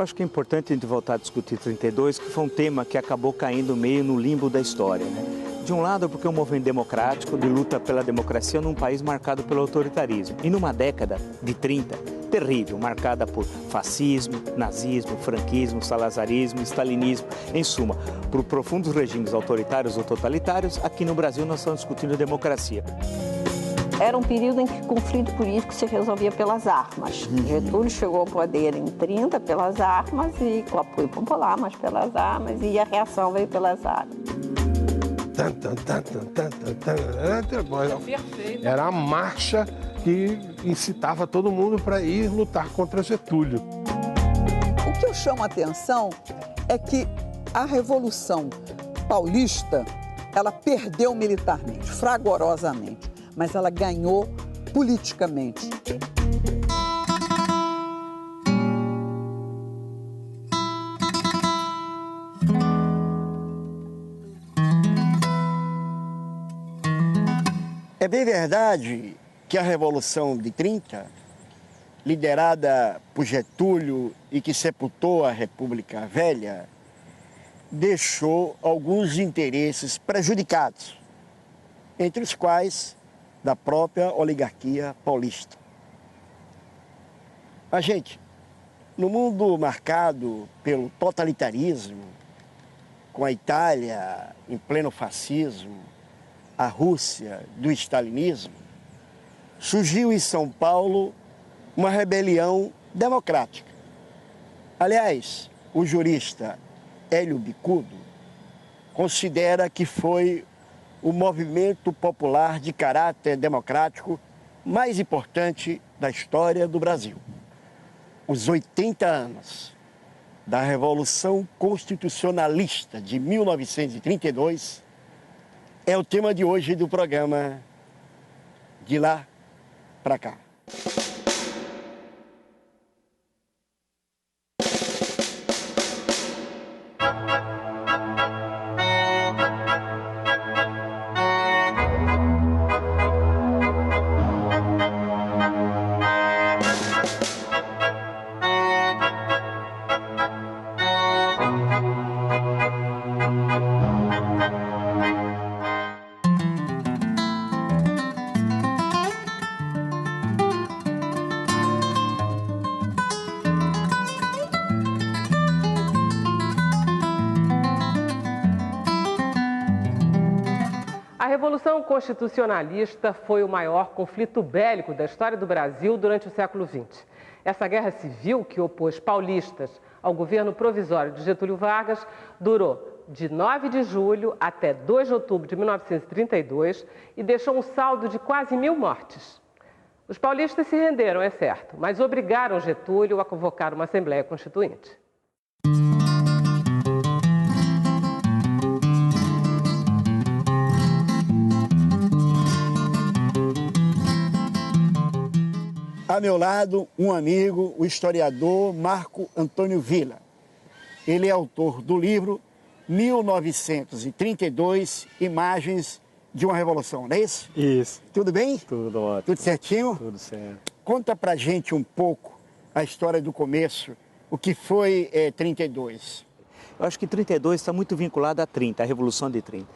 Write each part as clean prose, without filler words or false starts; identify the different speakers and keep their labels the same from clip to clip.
Speaker 1: acho que é importante a gente voltar a discutir 32, que foi um tema que acabou caindo meio no limbo da história, né? De um lado, porque é um movimento democrático de luta pela democracia num país marcado pelo autoritarismo. E numa década de 30, terrível, marcada por fascismo, nazismo, franquismo, salazarismo, stalinismo, em suma, por profundos regimes autoritários ou totalitários, aqui no Brasil nós estamos discutindo democracia.
Speaker 2: Era um período em que o conflito político se resolvia pelas armas. Getúlio chegou ao poder em 30 pelas armas e com apoio popular, mas pelas armas, e a reação veio pelas armas.
Speaker 3: Era a marcha que incitava todo mundo para ir lutar contra Getúlio.
Speaker 4: O que eu chamo a atenção é que a Revolução Paulista, ela perdeu militarmente, fragorosamente, mas ela ganhou politicamente.
Speaker 5: É bem verdade que a Revolução de 30, liderada por Getúlio e que sepultou a República Velha, deixou alguns interesses prejudicados, entre os quais da própria oligarquia paulista. Mas, gente, no mundo marcado pelo totalitarismo, com a Itália em pleno fascismo, a Rússia do stalinismo, surgiu em São Paulo uma rebelião democrática. Aliás, o jurista Hélio Bicudo considera que foi o movimento popular de caráter democrático mais importante da história do Brasil. Os 80 anos da Revolução Constitucionalista de 1932 é o tema de hoje do programa De Lá Pra Cá.
Speaker 6: A Revolução Constitucionalista foi o maior conflito bélico da história do Brasil durante o século XX. Essa guerra civil que opôs paulistas ao governo provisório de Getúlio Vargas durou de 9 de julho até 2 de outubro de 1932 e deixou um saldo de quase 1.000 mortes. Os paulistas se renderam, é certo, mas obrigaram Getúlio a convocar uma Assembleia Constituinte.
Speaker 5: A meu lado, um amigo, o historiador Marco Antônio Villa. Ele é autor do livro 1932, Imagens de uma Revolução, não é isso?
Speaker 1: Isso.
Speaker 5: Tudo bem?
Speaker 1: Tudo ótimo.
Speaker 5: Tudo certinho?
Speaker 1: Tudo certo.
Speaker 5: Conta pra gente um pouco a história do começo, o que foi 32.
Speaker 1: Eu acho que 32 está muito vinculado a 30, a Revolução de 30.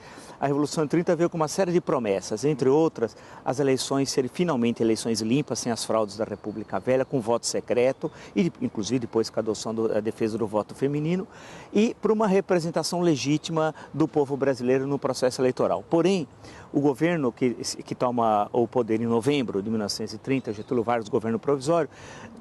Speaker 1: A Revolução de 30 veio com uma série de promessas, entre outras, as eleições serem finalmente eleições limpas, sem as fraudes da República Velha, com voto secreto, e inclusive depois com a adoção da defesa do voto feminino, e por uma representação legítima do povo brasileiro no processo eleitoral. Porém, o governo que toma o poder em novembro de 1930, Getúlio Vargas, governo provisório,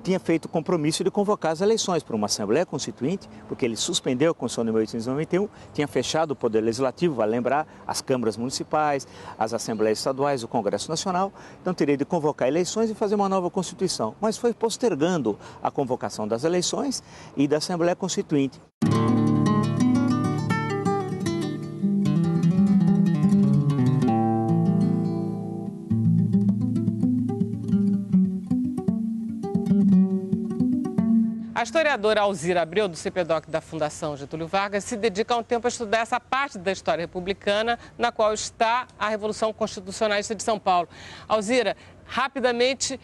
Speaker 1: tinha feito o compromisso de convocar as eleições para uma Assembleia Constituinte, porque ele suspendeu a Constituição de 1891, tinha fechado o Poder Legislativo, vale lembrar, as câmaras municipais, as Assembleias Estaduais, o Congresso Nacional, então teria de convocar eleições e fazer uma nova Constituição, mas foi postergando a convocação das eleições e da Assembleia Constituinte.
Speaker 6: A historiadora Alzira Abreu, do CPDOC da Fundação Getúlio Vargas, se dedica há um tempo a estudar essa parte da história republicana na qual está a Revolução Constitucionalista de São Paulo. Alzira, rapidamente,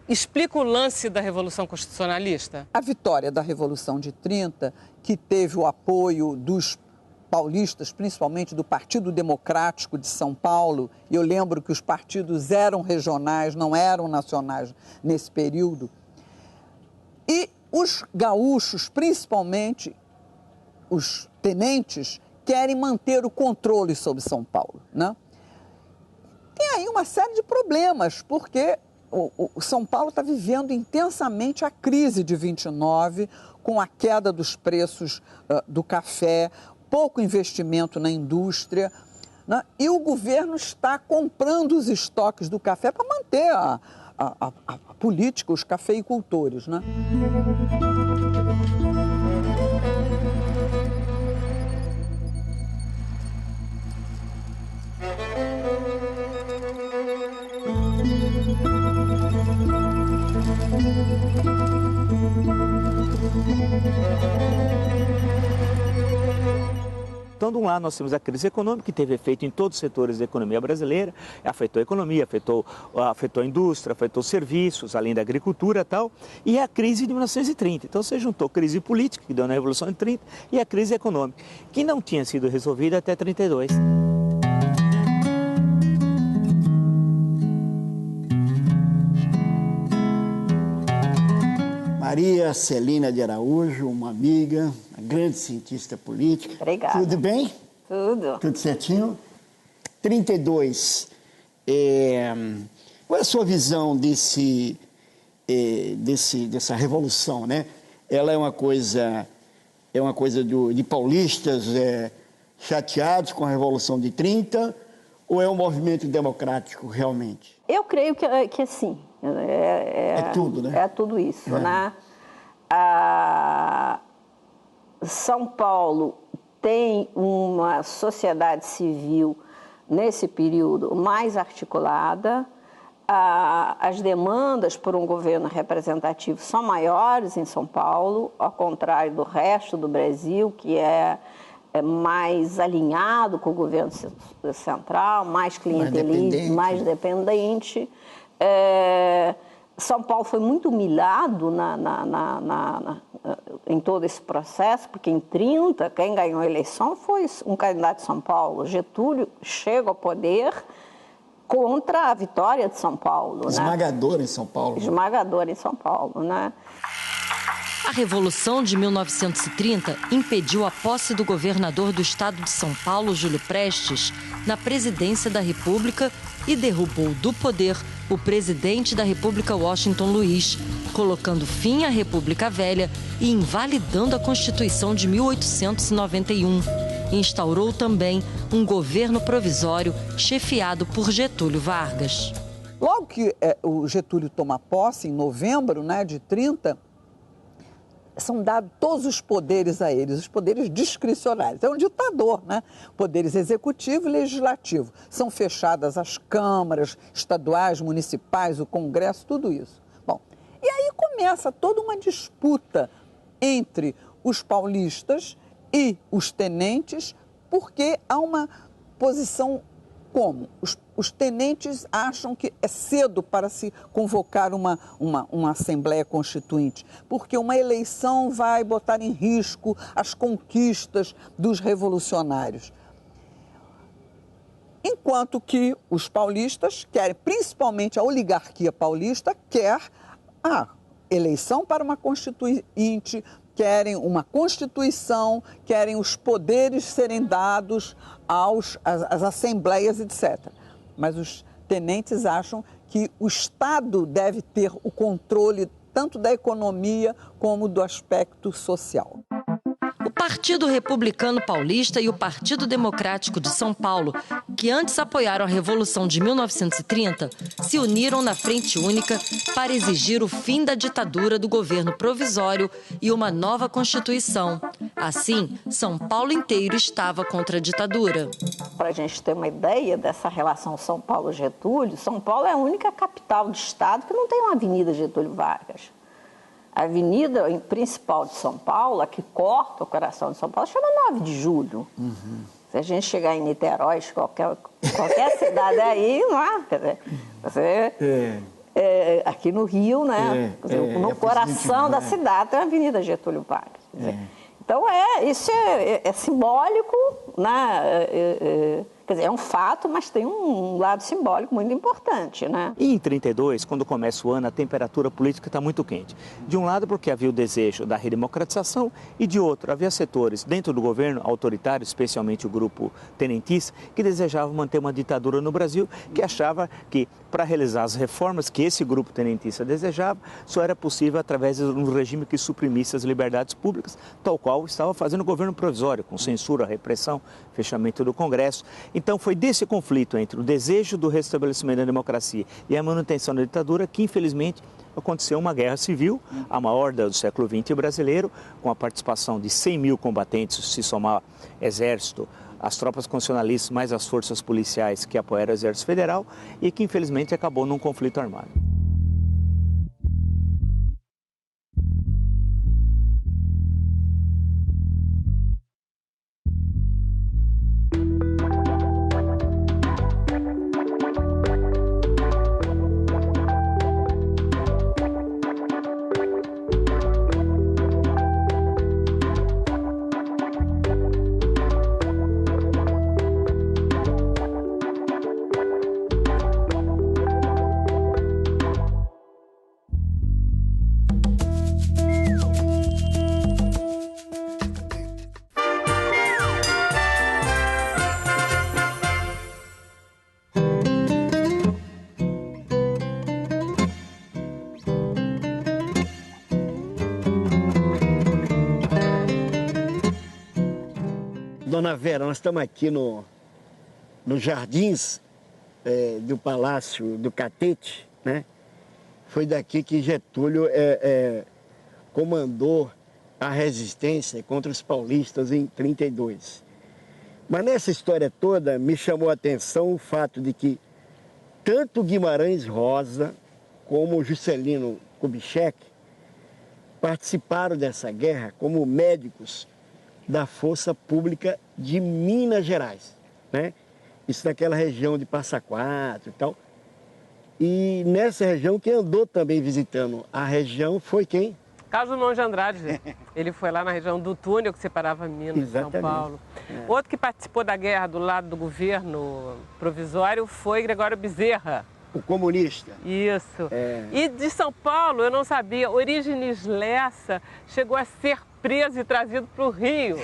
Speaker 6: Explica o lance da Revolução Constitucionalista.
Speaker 4: A vitória da Revolução de 30, que teve o apoio dos paulistas, principalmente do Partido Democrático de São Paulo, e eu lembro que os partidos eram regionais, não eram nacionais nesse período, e os gaúchos, principalmente os tenentes, querem manter o controle sobre São Paulo, né? Tem aí uma série de problemas, porque o São Paulo está vivendo intensamente a crise de 29, com a queda dos preços do café, pouco investimento na indústria, né? E o governo está comprando os estoques do café para manter a política, os cafeicultores, né?
Speaker 1: Então, de um lado, nós temos a crise econômica, que teve efeito em todos os setores da economia brasileira, afetou a economia, afetou a indústria, afetou os serviços, além da agricultura e tal, e a crise de 1930. Então, você juntou a crise política, que deu na Revolução de 30, e a crise econômica, que não tinha sido resolvida até 32.
Speaker 5: Maria Celina de Araújo, uma amiga, uma grande cientista política.
Speaker 2: Obrigada.
Speaker 5: Tudo bem?
Speaker 2: Tudo.
Speaker 5: Tudo certinho? 32. Qual é a sua visão dessa revolução, né? Ela é uma coisa de paulistas chateados com a Revolução de 30 ou é um movimento democrático realmente?
Speaker 2: Eu creio que sim.
Speaker 5: É tudo, né?
Speaker 2: É tudo isso, né? São Paulo tem uma sociedade civil, nesse período, mais articulada. As demandas por um governo representativo são maiores em São Paulo, ao contrário do resto do Brasil, que é mais alinhado com o governo central, mais clientelista, mais dependente. São Paulo foi muito humilhado em todo esse processo, porque em 30, quem ganhou a eleição foi um candidato de São Paulo. Getúlio chega ao poder contra a vitória de São Paulo.
Speaker 5: Esmagador, né? Em São Paulo.
Speaker 2: Esmagador em São Paulo, né?
Speaker 7: A Revolução de 1930 impediu a posse do governador do estado de São Paulo, Júlio Prestes, na presidência da República e derrubou do poder o presidente da República, Washington Luiz, colocando fim à República Velha e invalidando a Constituição de 1891. Instaurou também um governo provisório chefiado por Getúlio Vargas.
Speaker 4: Logo que o Getúlio toma posse, em novembro, né, de 30, são dados todos os poderes a eles, os poderes discricionários. É um ditador, né? Poderes executivo e legislativo. São fechadas as câmaras estaduais, municipais, o Congresso, tudo isso. Bom, e aí começa toda uma disputa entre os paulistas e os tenentes, porque há uma posição como? Os tenentes acham que é cedo para se convocar uma Assembleia Constituinte, porque uma eleição vai botar em risco as conquistas dos revolucionários. Enquanto que os paulistas querem, principalmente a oligarquia paulista, quer a eleição para uma constituinte, querem uma Constituição, querem os poderes serem dados às assembleias, etc. Mas os tenentes acham que o Estado deve ter o controle tanto da economia como do aspecto social.
Speaker 7: O Partido Republicano Paulista e o Partido Democrático de São Paulo, que antes apoiaram a Revolução de 1930, se uniram na Frente Única para exigir o fim da ditadura do governo provisório e uma nova Constituição. Assim, São Paulo inteiro estava contra a ditadura.
Speaker 2: Para a gente ter uma ideia dessa relação São Paulo-Getúlio, São Paulo é a única capital de estado que não tem uma Avenida Getúlio Vargas. A avenida principal de São Paulo, a que corta o coração de São Paulo, chama 9 de Julho. Uhum. Se a gente chegar em Niterói, qualquer cidade aí, não é? Quer dizer, você aqui no Rio, né? No coração da cidade tem a Avenida Getúlio Vargas. Então, isso é simbólico, né? Quer dizer, é um fato, mas tem um lado simbólico muito importante, né?
Speaker 1: E em 32, quando começa o ano, a temperatura política está muito quente. De um lado, porque havia o desejo da redemocratização, e de outro, havia setores dentro do governo autoritário, especialmente o grupo tenentista, que desejavam manter uma ditadura no Brasil, que achava que, para realizar as reformas que esse grupo tenentista desejava, só era possível através de um regime que suprimisse as liberdades públicas, tal qual estava fazendo o governo provisório, com censura, repressão, fechamento do Congresso. Então, foi desse conflito entre o desejo do restabelecimento da democracia e a manutenção da ditadura que, infelizmente, aconteceu uma guerra civil, a maior do século XX brasileiro, com a participação de 100 mil combatentes, se somar exército, as tropas constitucionalistas, mais as forças policiais que apoiaram o Exército Federal, e que, infelizmente, acabou num conflito armado.
Speaker 5: Dona Vera, nós estamos aqui nos jardins do Palácio do Catete, né? Foi daqui que Getúlio comandou a resistência contra os paulistas em 32. Mas nessa história toda me chamou a atenção o fato de que tanto Guimarães Rosa como Juscelino Kubitschek participaram dessa guerra como médicos da Força Pública de Minas Gerais, né? Isso naquela região de Passa Quatro e tal. E nessa região, quem andou também visitando a região foi quem?
Speaker 6: Carlos Drummond de Andrade. Ele foi lá na região do túnel que separava Minas e São Paulo. Outro que participou da guerra do lado do governo provisório foi Gregório Bezerra.
Speaker 5: O comunista.
Speaker 6: Isso. E de São Paulo, eu não sabia, Orígenes Lessa chegou a ser preso e trazido para o Rio.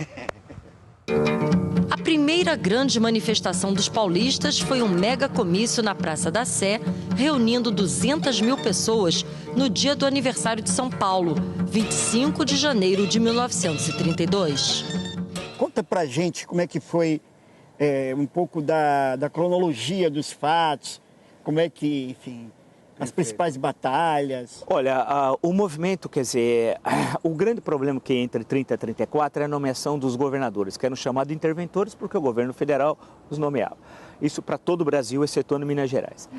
Speaker 7: A primeira grande manifestação dos paulistas foi um mega comício na Praça da Sé, reunindo 200 mil pessoas no dia do aniversário de São Paulo, 25 de janeiro de 1932.
Speaker 5: Conta pra gente como é que foi um pouco da cronologia dos fatos, como é que, enfim, as principais batalhas.
Speaker 1: Olha, o movimento, quer dizer, o grande problema que entre 30 e 34 é a nomeação dos governadores, que eram chamados interventores porque o governo federal os nomeava. Isso para todo o Brasil, excetuando Minas Gerais.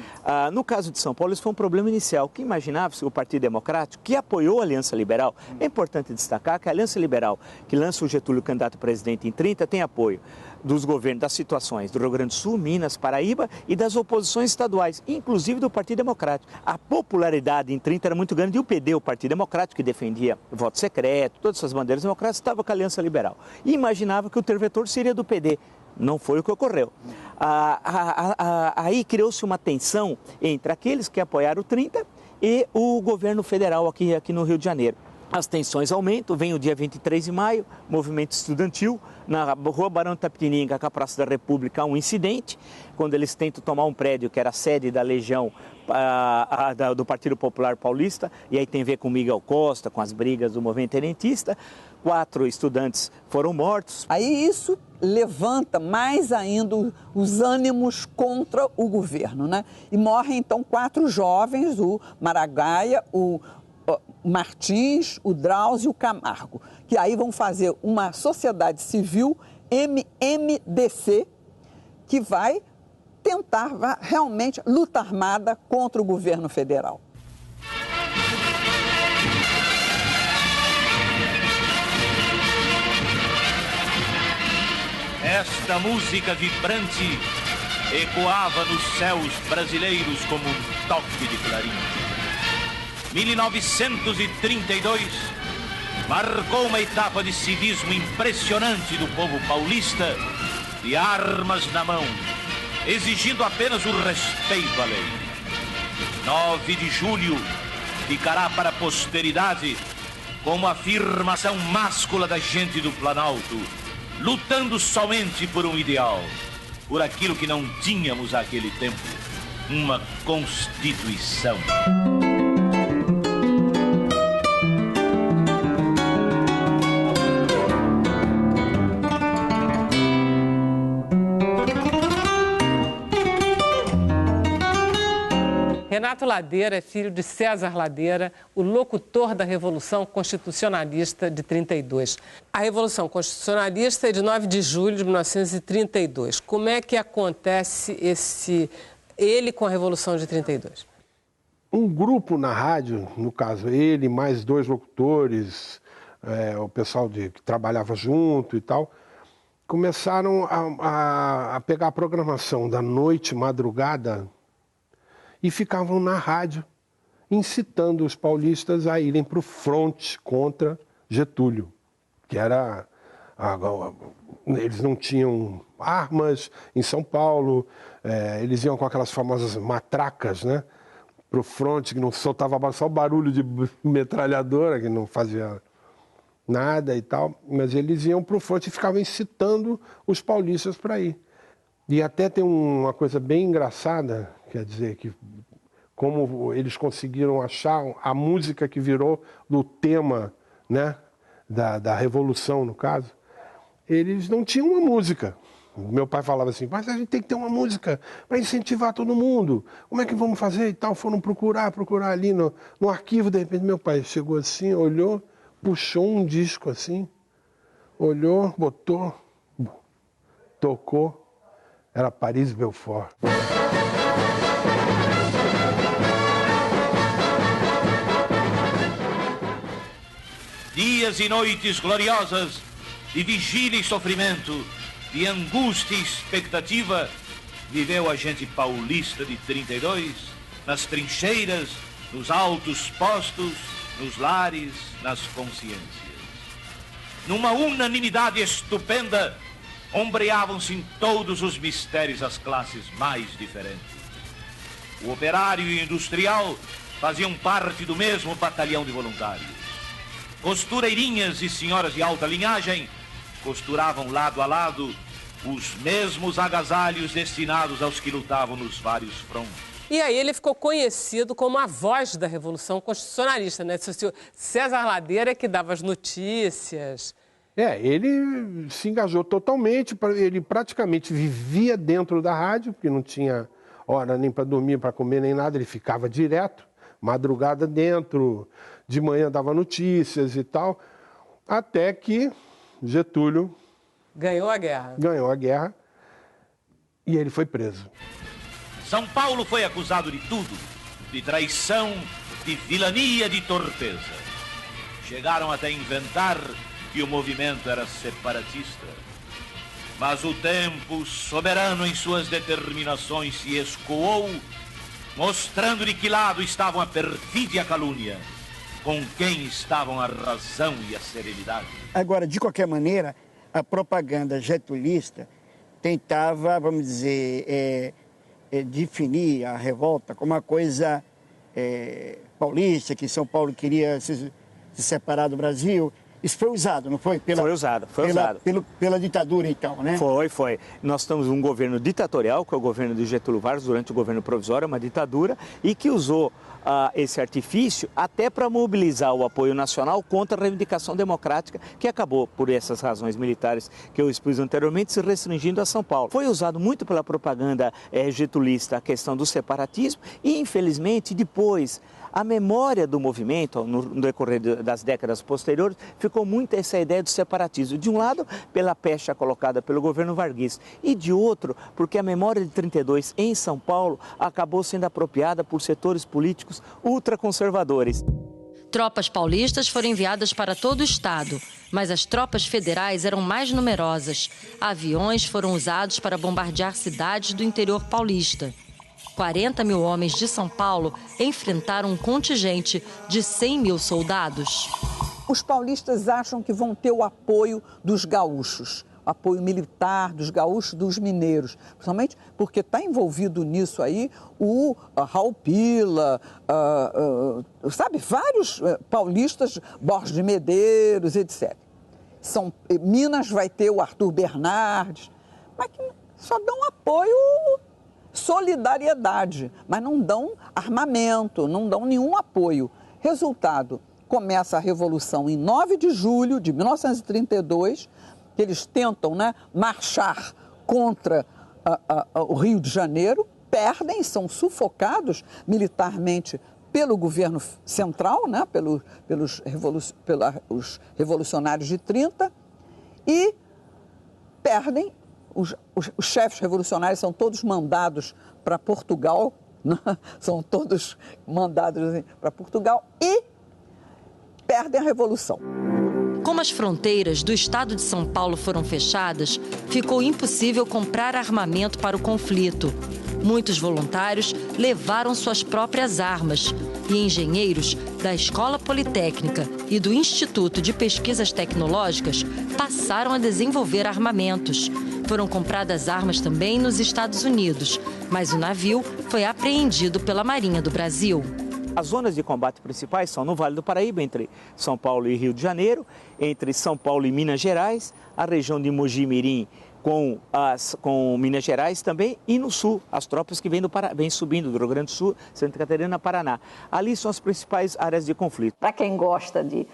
Speaker 1: No caso de São Paulo, isso foi um problema inicial, que imaginava-se o Partido Democrático, que apoiou a Aliança Liberal. É importante destacar que a Aliança Liberal, que lança o Getúlio candidato a presidente em 30, tem apoio dos governos, das situações do Rio Grande do Sul, Minas, Paraíba e das oposições estaduais, inclusive do Partido Democrático. A popularidade em 30 era muito grande e o PD, o Partido Democrático, que defendia voto secreto, todas essas bandeiras democráticas, estava com a Aliança Liberal. E imaginava que o interventor seria do PD. Não foi o que ocorreu. Aí criou-se uma tensão entre aqueles que apoiaram o 30 e o governo federal aqui no Rio de Janeiro. As tensões aumentam, vem o dia 23 de maio, movimento estudantil, na Rua Barão de Itapetininga, com a Praça da República, há um incidente, quando eles tentam tomar um prédio que era a sede da Legião do Partido Popular Paulista, e aí tem a ver com Miguel Costa, com as brigas do movimento tenentista. 4 estudantes foram mortos.
Speaker 4: Aí isso levanta mais ainda os ânimos contra o governo, né? E morrem então 4 jovens, o Maragaia, o Martins, o Drauzio e o Camargo, que aí vão fazer uma sociedade civil, MMDC, que vai tentar realmente luta armada contra o governo federal.
Speaker 8: Esta música vibrante ecoava nos céus brasileiros como um toque de clarim. 1932 marcou uma etapa de civismo impressionante do povo paulista, de armas na mão, exigindo apenas o respeito à lei. 9 de julho ficará para a posteridade como a afirmação máscula da gente do Planalto, lutando somente por um ideal, por aquilo que não tínhamos naquele tempo, uma Constituição.
Speaker 6: Renato Ladeira é filho de César Ladeira, o locutor da Revolução Constitucionalista de 32. A Revolução Constitucionalista é de 9 de julho de 1932. Como é que acontece ele com a Revolução de 32?
Speaker 3: Um grupo na rádio, no caso ele, mais 2 locutores, o pessoal que trabalhava junto e tal, começaram a pegar a programação da noite, madrugada, e ficavam na rádio incitando os paulistas a irem para o fronte contra Getúlio, que era... Eles não tinham armas em São Paulo, eles iam com aquelas famosas matracas, né, para o fronte, que não soltava só o barulho de metralhadora, que não fazia nada e tal, mas eles iam para o fronte e ficavam incitando os paulistas para ir. E até tem uma coisa bem engraçada, quer dizer, que como eles conseguiram achar a música que virou do tema, né, da Revolução, no caso, eles não tinham uma música. Meu pai falava assim, mas a gente tem que ter uma música para incentivar todo mundo. Como é que vamos fazer e tal? Foram procurar ali no arquivo, de repente meu pai chegou assim, olhou, puxou um disco assim, olhou, botou, tocou. Era Paris Belfort.
Speaker 8: Dias e noites gloriosas, de vigília e sofrimento, de angústia e expectativa, viveu a gente paulista de 32, nas trincheiras, nos altos postos, nos lares, nas consciências. Numa unanimidade estupenda, ombreavam-se em todos os mistérios as classes mais diferentes. O operário e o industrial faziam parte do mesmo batalhão de voluntários. Costureirinhas e senhoras de alta linhagem costuravam lado a lado os mesmos agasalhos destinados aos que lutavam nos vários frontes.
Speaker 6: E aí ele ficou conhecido como a voz da Revolução Constitucionalista, né? César Ladeira que dava as notícias.
Speaker 3: Ele se engajou totalmente, ele praticamente vivia dentro da rádio, porque não tinha hora nem para dormir, para comer, nem nada, ele ficava direto, madrugada dentro, de manhã dava notícias e tal, até que Getúlio
Speaker 6: ganhou a guerra.
Speaker 3: Ganhou a guerra e ele foi preso.
Speaker 8: São Paulo foi acusado de tudo, de traição, de vilania, de torpeza. Chegaram até inventar que o movimento era separatista. Mas o tempo, soberano em suas determinações, se escoou, mostrando de que lado estavam a perfídia e a calúnia, com quem estavam a razão e a serenidade.
Speaker 5: Agora, de qualquer maneira, a propaganda getulista tentava, vamos dizer, definir a revolta como uma coisa paulista, que São Paulo queria se separar do Brasil. Isso foi usado, não foi?
Speaker 1: Foi usado.
Speaker 5: Pela ditadura, então, né?
Speaker 1: Foi. Nós estamos num governo ditatorial, que é o governo de Getúlio Vargas, durante o governo provisório, uma ditadura, e que usou esse artifício até para mobilizar o apoio nacional contra a reivindicação democrática, que acabou, por essas razões militares que eu expus anteriormente, se restringindo a São Paulo. Foi usado muito pela propaganda getulista a questão do separatismo e, infelizmente, depois... A memória do movimento, no decorrer das décadas posteriores, ficou muito essa ideia do separatismo. De um lado, pela pecha colocada pelo governo varguista, e de outro, porque a memória de 32 em São Paulo acabou sendo apropriada por setores políticos ultraconservadores.
Speaker 7: Tropas paulistas foram enviadas para todo o estado, mas as tropas federais eram mais numerosas. Aviões foram usados para bombardear cidades do interior paulista. 40 mil homens de São Paulo enfrentaram um contingente de 100 mil soldados.
Speaker 4: Os paulistas acham que vão ter o apoio dos gaúchos, apoio militar dos gaúchos, dos mineiros, principalmente porque está envolvido nisso aí o Raul Pila, sabe, vários paulistas, Borges de Medeiros, etc. Minas vai ter o Arthur Bernardes, mas que só dão apoio, solidariedade, mas não dão armamento, não dão nenhum apoio. Resultado, começa a Revolução em 9 de julho de 1932, que eles tentam, né, marchar contra o Rio de Janeiro, perdem, são sufocados militarmente pelo governo central, né, pelos revolucionários de 30, e perdem. Os chefes revolucionários são todos mandados para Portugal, né? São todos mandados para Portugal e perdem a Revolução.
Speaker 7: Como as fronteiras do estado de São Paulo foram fechadas, ficou impossível comprar armamento para o conflito. Muitos voluntários levaram suas próprias armas e engenheiros da Escola Politécnica e do Instituto de Pesquisas Tecnológicas passaram a desenvolver armamentos. Foram compradas armas também nos Estados Unidos, mas o navio foi apreendido pela Marinha do Brasil.
Speaker 1: As zonas de combate principais são no Vale do Paraíba, entre São Paulo e Rio de Janeiro, entre São Paulo e Minas Gerais, a região de Mogi-mirim com Minas Gerais também, e no sul, as tropas que vêm subindo do Rio Grande do Sul, Santa Catarina, Paraná. Ali são as principais áreas de conflito.
Speaker 2: Para quem gosta de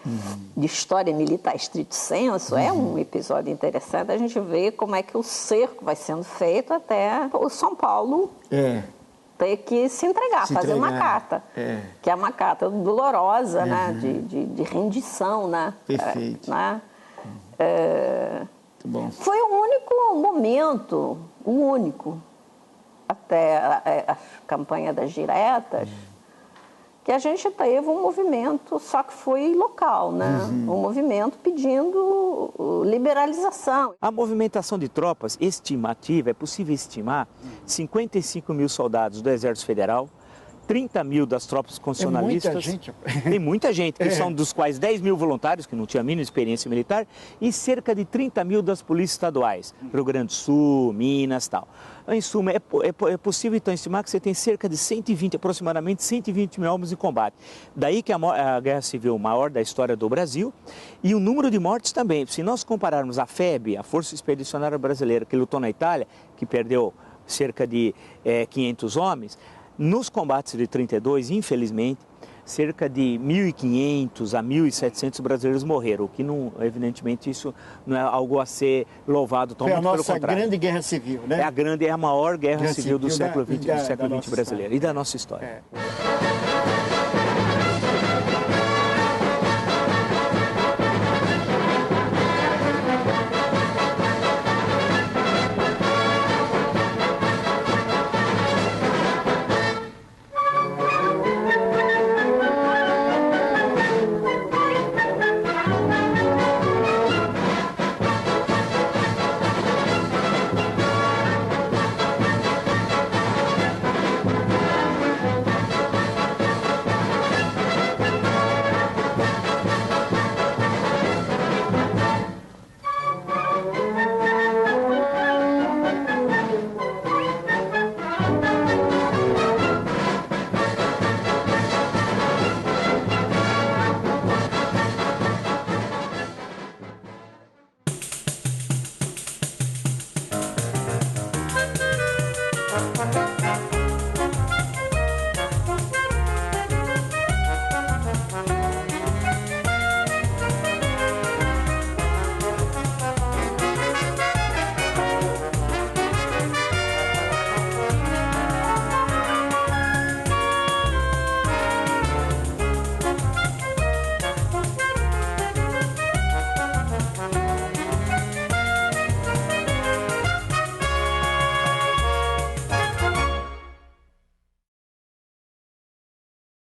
Speaker 2: história militar estrito senso, é um episódio interessante a gente ver como é que o cerco vai sendo feito até o São Paulo ter que se entregar, fazer uma carta, que é uma carta dolorosa, né, de rendição, né?
Speaker 5: Perfeito.
Speaker 2: Né?
Speaker 5: Bom.
Speaker 2: Foi o único momento, até a campanha das diretas, que a gente teve um movimento, só que foi local, né? Um movimento pedindo liberalização.
Speaker 1: A movimentação de tropas estimativa, é possível estimar 55 mil soldados do Exército Federal, 30 mil das tropas constitucionalistas.
Speaker 5: Muita gente.
Speaker 1: Tem muita gente, que são dos quais 10 mil voluntários, que não tinham a mínima experiência militar, e cerca de 30 mil das polícias estaduais, Rio Grande do Sul, Minas e tal. Em suma, é possível então estimar que você tem cerca de aproximadamente 120 mil almas em combate. Daí que a guerra civil maior da história do Brasil, e o número de mortes também. Se nós compararmos a FEB, a Força Expedicionária Brasileira, que lutou na Itália, que perdeu cerca de 500 homens, nos combates de 32, infelizmente, cerca de 1.500 a 1.700 brasileiros morreram, o que, não, evidentemente, isso não é algo a ser louvado, totalmente pelo contrário.
Speaker 5: É a nossa grande guerra civil, né?
Speaker 1: É a maior guerra civil do século XX brasileiro e da nossa história.